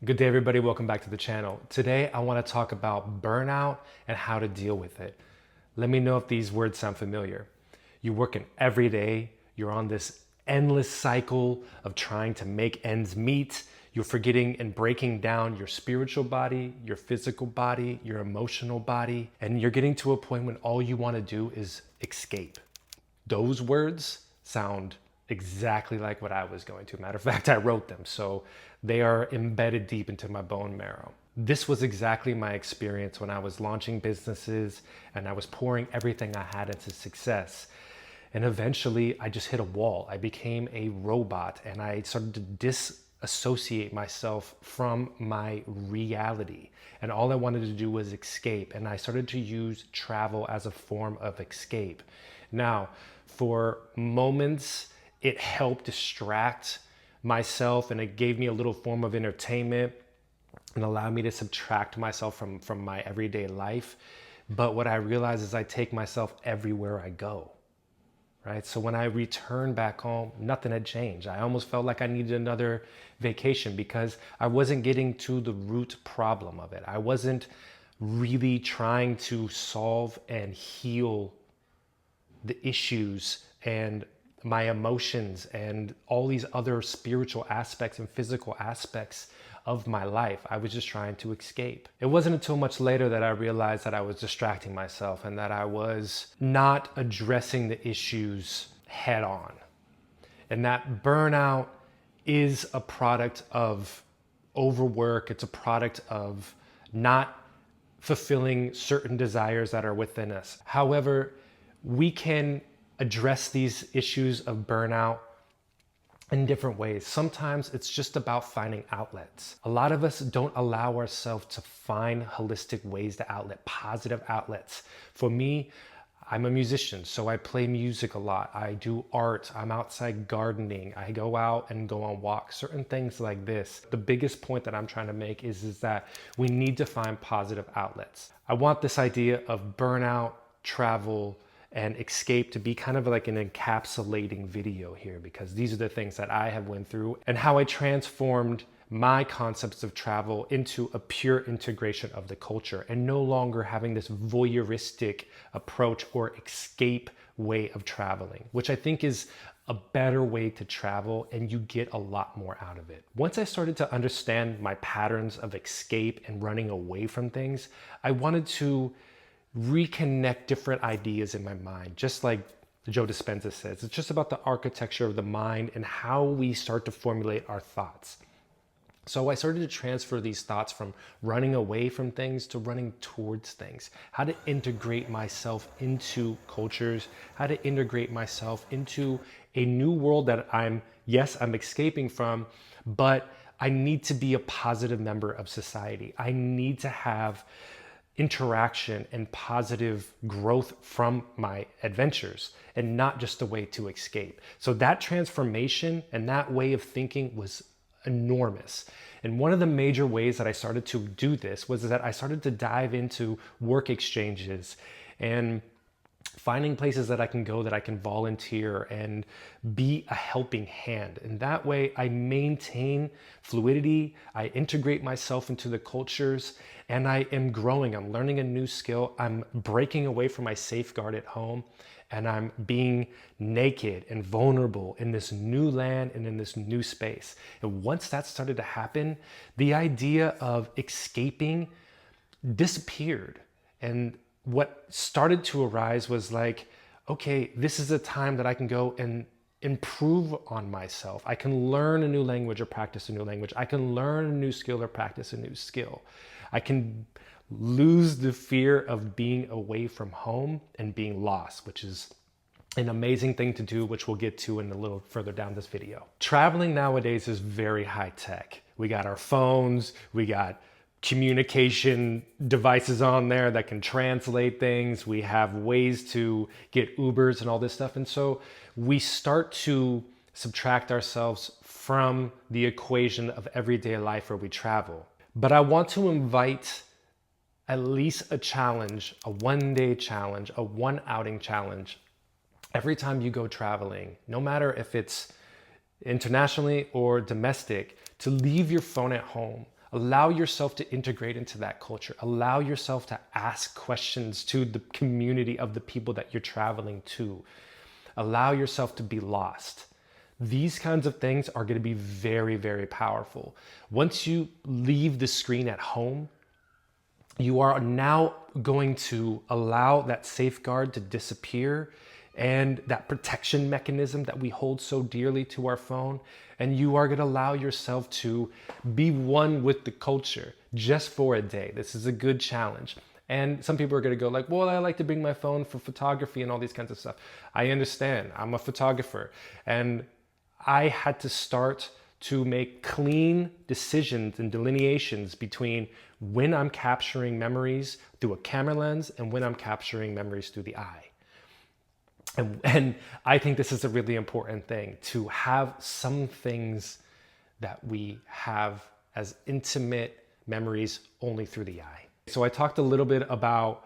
Good day, everybody. Welcome back to the channel. Today, I want to talk about burnout and how to deal with it. Let me know if these words sound familiar. You're working every day. You're on this endless cycle of trying to make ends meet. You're forgetting and breaking down your spiritual body, your physical body, your emotional body, and you're getting to a point when all you want to do is escape. Those words sound exactly like what I was going to. Matter of fact, I wrote them, so they are embedded deep into my bone marrow. This was exactly my experience when I was launching businesses and I was pouring everything I had into success. And eventually I just hit a wall. I became a robot and I started to disassociate myself from my reality. And all I wanted to do was escape. And I started to use travel as a form of escape. Now, for moments, it helped distract myself and it gave me a little form of entertainment and allowed me to subtract myself from my everyday life. But what I realized is I take myself everywhere I go, right? So when I returned back home, nothing had changed. I almost felt like I needed another vacation because I wasn't getting to the root problem of it. I wasn't really trying to solve and heal the issues and my emotions and all these other spiritual aspects and physical aspects of my life. I was just trying to escape. It wasn't until much later that I realized that I was distracting myself and that I was not addressing the issues head on. And that burnout is a product of overwork. It's a product of not fulfilling certain desires that are within us. However, we can address these issues of burnout in different ways. Sometimes it's just about finding outlets. A lot of us don't allow ourselves to find holistic ways to outlet, positive outlets. For me, I'm a musician, so I play music a lot. I do art, I'm outside gardening, I go out and go on walks, certain things like this. The biggest point that I'm trying to make is that we need to find positive outlets. I want this idea of burnout, travel, and escape to be kind of like an encapsulating video here, because these are the things that I have went through and how I transformed my concepts of travel into a pure integration of the culture and no longer having this voyeuristic approach or escape way of traveling, which I think is a better way to travel and you get a lot more out of it. Once I started to understand my patterns of escape and running away from things, I wanted to reconnect different ideas in my mind. Just like Joe Dispenza says, it's just about the architecture of the mind and how we start to formulate our thoughts. So I started to transfer these thoughts from running away from things to running towards things. How to integrate myself into cultures, how to integrate myself into a new world that I'm escaping from, but I need to be a positive member of society. I need to have interaction and positive growth from my adventures and not just a way to escape. So that transformation and that way of thinking was enormous. And one of the major ways that I started to do this was that I started to dive into work exchanges and finding places that I can go, that I can volunteer and be a helping hand. And that way I maintain fluidity, I integrate myself into the cultures, and I am growing. I'm learning a new skill. I'm breaking away from my safeguard at home, and I'm being naked and vulnerable in this new land and in this new space. And once that started to happen, the idea of escaping disappeared. And what started to arise was like, okay, this is a time that I can go and improve on myself. I can learn a new language or practice a new language. I can learn a new skill or practice a new skill. I can lose the fear of being away from home and being lost, which is an amazing thing to do, which we'll get to in a little further down this video. Traveling nowadays is very high tech. We got our phones, we got communication devices on there that can translate things. We have ways to get Ubers and all this stuff. And so we start to subtract ourselves from the equation of everyday life where we travel. But I want to invite at least a challenge, a one-day challenge, a one outing challenge. Every time you go traveling, no matter if it's internationally or domestic, to leave your phone at home. Allow yourself to integrate into that culture. Allow yourself to ask questions to the community of the people that you're traveling to. Allow yourself to be lost. These kinds of things are going to be very, very powerful. Once you leave the screen at home, you are now going to allow that safeguard to disappear and that protection mechanism that we hold so dearly to our phone. And you are going to allow yourself to be one with the culture just for a day. This is a good challenge. And some people are going to go like, well, I like to bring my phone for photography and all these kinds of stuff. I understand. I'm a photographer. And I had to start to make clean decisions and delineations between when I'm capturing memories through a camera lens and when I'm capturing memories through the eye. And I think this is a really important thing, to have some things that we have as intimate memories only through the eye. So I talked a little bit about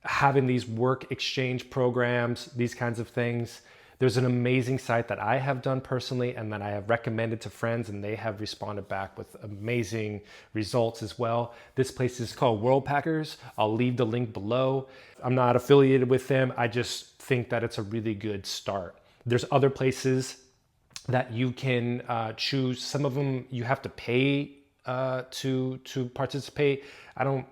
having these work exchange programs, these kinds of things. There's an amazing site that I have done personally and that I have recommended to friends, and they have responded back with amazing results as well. This place is called WorldPackers. I'll leave the link below. I'm not affiliated with them. I just think that it's a really good start. There's other places that you can choose. Some of them you have to pay to participate. I don't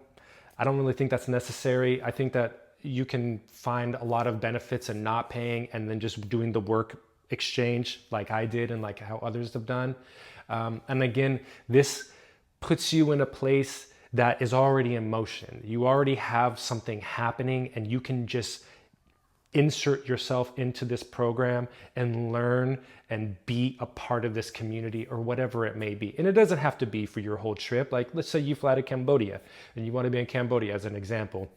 really think that's necessary. I think that you can find a lot of benefits in not paying and then just doing the work exchange like I did and like how others have done. And again, this puts you in a place that is already in motion. You already have something happening and you can just insert yourself into this program and learn and be a part of this community or whatever it may be. And it doesn't have to be for your whole trip. Like let's say you fly to Cambodia and you want to be in Cambodia as an example.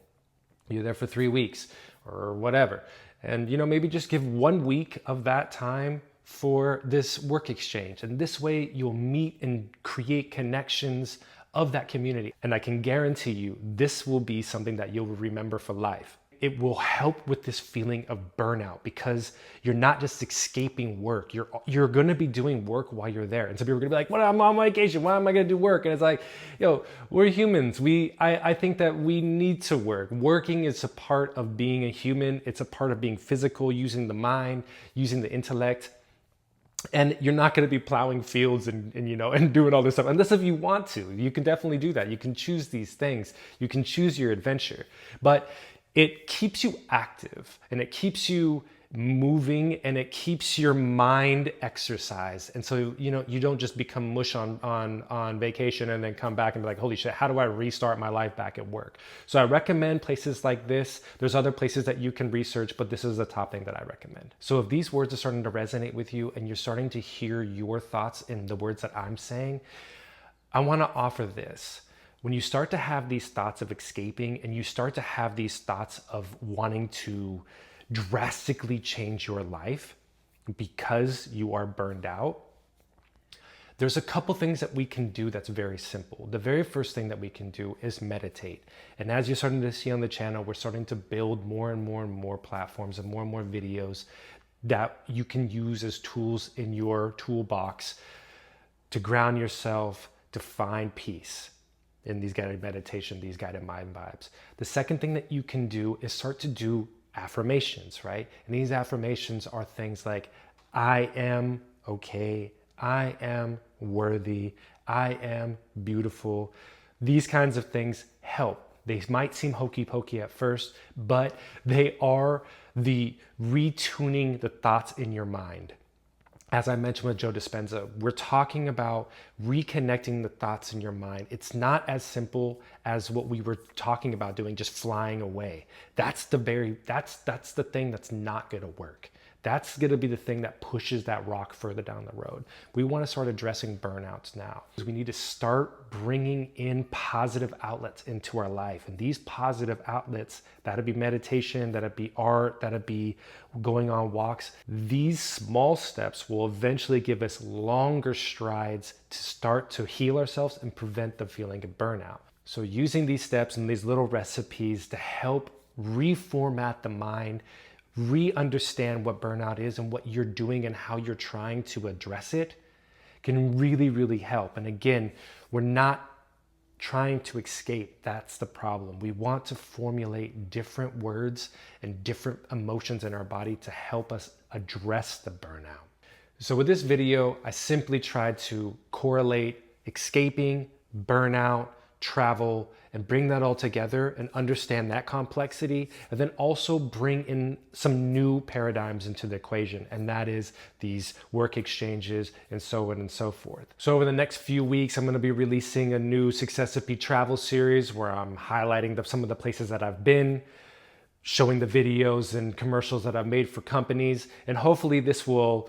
You're there for 3 weeks or whatever. And, maybe just give 1 week of that time for this work exchange. And this way you'll meet and create connections of that community. And I can guarantee you, this will be something that you'll remember for life. It will help with this feeling of burnout because you're not just escaping work. You're going to be doing work while you're there. And some people are going to be like, well, I'm on vacation. Why am I going to do work? And it's like, we're humans. I think that we need to work. Working is a part of being a human. It's a part of being physical, using the mind, using the intellect. And you're not going to be plowing fields and doing all this stuff unless if you want to. You can definitely do that. You can choose these things. You can choose your adventure. But it keeps you active and it keeps you moving and it keeps your mind exercised. And so, you don't just become mush on vacation and then come back and be like, holy shit, how do I restart my life back at work? So I recommend places like this. There's other places that you can research, but this is the top thing that I recommend. So if these words are starting to resonate with you and you're starting to hear your thoughts in the words that I'm saying, I want to offer this. When you start to have these thoughts of escaping and you start to have these thoughts of wanting to drastically change your life because you are burned out, there's a couple things that we can do that's very simple. The very first thing that we can do is meditate. And as you're starting to see on the channel, we're starting to build more and more and more platforms and more videos that you can use as tools in your toolbox to ground yourself, to find peace in these guided meditation, these guided mind vibes. The second thing that you can do is start to do affirmations, right? And these affirmations are things like, I am okay, I am worthy, I am beautiful. These kinds of things help. They might seem hokey pokey at first, but they are the retuning the thoughts in your mind. As I mentioned with Joe Dispenza, we're talking about reconnecting the thoughts in your mind. It's not as simple as what we were talking about doing, just flying away. That's the thing that's not going to work. That's going to be the thing that pushes that rock further down the road. We want to start addressing burnouts now. We need to start bringing in positive outlets into our life. And these positive outlets, that'd be meditation, that'd be art, that'd be going on walks. These small steps will eventually give us longer strides to start to heal ourselves and prevent the feeling of burnout. So using these steps and these little recipes to help reformat the mind, re-understand what burnout is and what you're doing and how you're trying to address it can really, really help. And again, we're not trying to escape. That's the problem. We want to formulate different words and different emotions in our body to help us address the burnout. So with this video, I simply tried to correlate escaping, burnout, travel, and bring that all together and understand that complexity, and then also bring in some new paradigms into the equation, and that is these work exchanges and so on and so forth. So over the next few weeks, I'm going to be releasing a new Successipe travel series where I'm highlighting some of the places that I've been, showing the videos and commercials that I've made for companies, and hopefully this will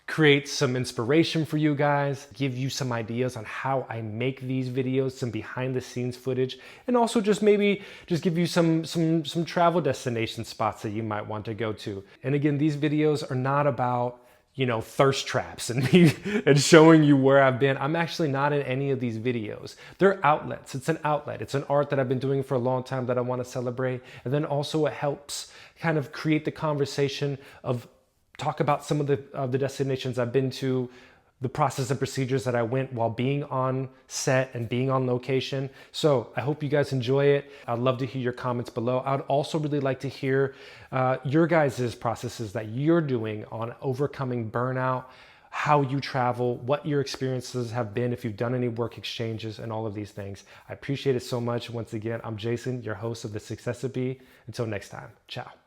create some inspiration for you guys, give you some ideas on how I make these videos, some behind the scenes footage, and also just give you some travel destination spots that you might want to go to. And again, these videos are not about, you know, thirst traps and me and showing you where I've been. I'm actually not in any of these videos. They're outlets. It's an outlet. It's an art that I've been doing for a long time that I want to celebrate. And then also it helps kind of create the conversation of talk about some of the destinations I've been to, the process and procedures that I went while being on set and being on location. So I hope you guys enjoy it. I'd love to hear your comments below. I'd also really like to hear your guys' processes that you're doing on overcoming burnout, how you travel, what your experiences have been, if you've done any work exchanges and all of these things. I appreciate it so much. Once again, I'm Jason, your host of the Successipe. Until next time, ciao.